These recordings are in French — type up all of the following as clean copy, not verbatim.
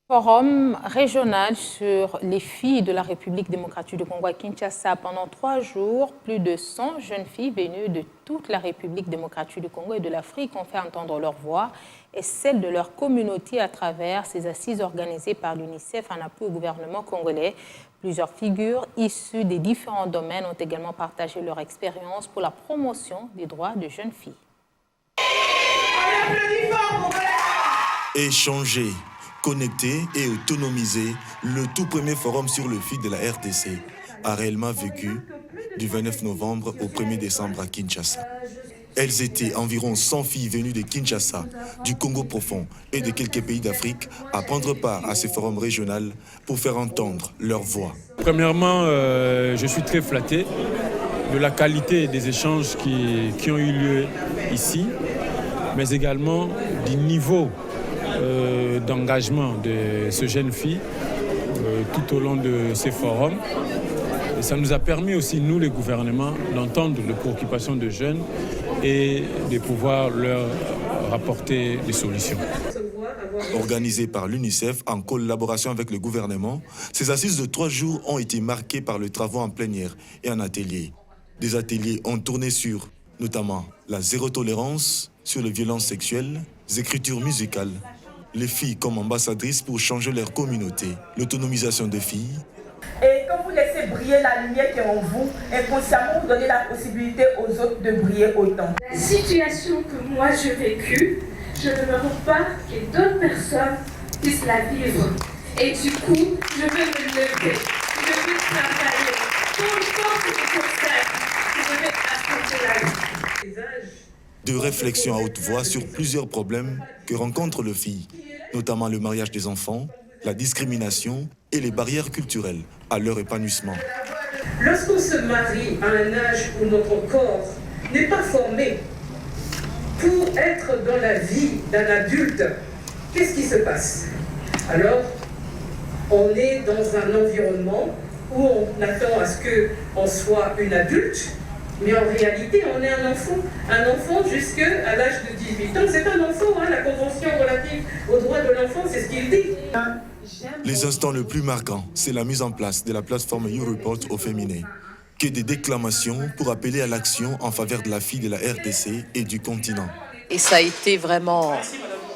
Forum régional sur les filles de la République démocratique du Congo à Kinshasa. Pendant 3 jours, plus de 100 jeunes filles venues de toute la République démocratique du Congo et de l'Afrique ont fait entendre leur voix et celle de leur communauté à travers ces assises organisées par l'UNICEF en appui au gouvernement congolais. Plusieurs figures issues des différents domaines ont également partagé leur expérience pour la promotion des droits de jeunes filles. Échanger, connecter et autonomiser, le tout premier forum sur le feed de la RDC a réellement vécu du 29 novembre au 1er décembre à Kinshasa. Elles étaient environ 100 filles venues de Kinshasa, du Congo profond et de quelques pays d'Afrique à prendre part à ce forum régional pour faire entendre leur voix. Premièrement, je suis très flatté de la qualité des échanges qui ont eu lieu ici, mais également du niveau d'engagement de ces jeunes filles tout au long de ces forums. Et ça nous a permis aussi, nous les gouvernements, d'entendre les préoccupations de jeunes et de pouvoir leur rapporter des solutions. Organisées par l'UNICEF en collaboration avec le gouvernement, ces assises de 3 jours ont été marquées par le travail en plein air et en atelier. Des ateliers ont tourné sur, notamment, la zéro tolérance, sur les violences sexuelles, les écritures musicales, les filles comme ambassadrices pour changer leur communauté, l'autonomisation des filles. Et quand vous laissez briller la lumière qui est en vous, inconsciemment vous donnez la possibilité aux autres de briller autant. La situation que moi j'ai vécue, je ne me rends pas que d'autres personnes puissent la vivre. Et du coup, je vais me lever, je vais travailler. Tout le temps que je peux faire, je vais affronter la vie. De réflexions à haute voix sur plusieurs problèmes que rencontrent les filles, notamment le mariage des enfants, la discrimination et les barrières culturelles à leur épanouissement. Lorsqu'on se marie à un âge où notre corps n'est pas formé pour être dans la vie d'un adulte, qu'est-ce qui se passe? Alors, on est dans un environnement où on attend à ce qu'on soit une adulte, mais en réalité, on est un enfant jusqu'à l'âge de 18 ans. C'est un enfant, la Convention relative aux droits de l'enfant, c'est ce qu'il dit. Les instants les plus marquants, c'est la mise en place de la plateforme YouReport au féminin, que des déclamations pour appeler à l'action en faveur de la fille de la RDC et du continent. Et ça a été vraiment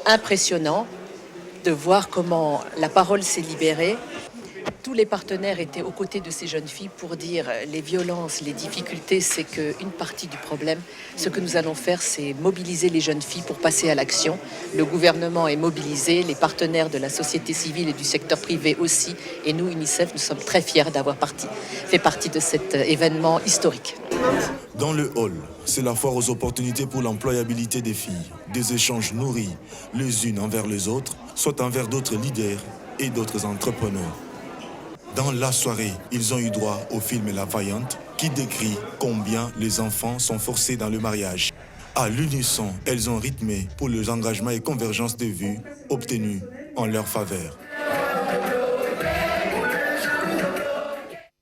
impressionnant de voir comment la parole s'est libérée. Tous les partenaires étaient aux côtés de ces jeunes filles pour dire les violences, les difficultés, c'est qu'une partie du problème. Ce que nous allons faire, c'est mobiliser les jeunes filles pour passer à l'action. Le gouvernement est mobilisé, les partenaires de la société civile et du secteur privé aussi. Et nous, UNICEF, nous sommes très fiers d'avoir fait partie de cet événement historique. Dans le hall, c'est la foire aux opportunités pour l'employabilité des filles. Des échanges nourris, les unes envers les autres, soit envers d'autres leaders et d'autres entrepreneurs. Dans la soirée, ils ont eu droit au film La Vaillante qui décrit combien les enfants sont forcés dans le mariage. À l'unisson, elles ont rythmé pour les engagements et convergences de vues obtenus en leur faveur.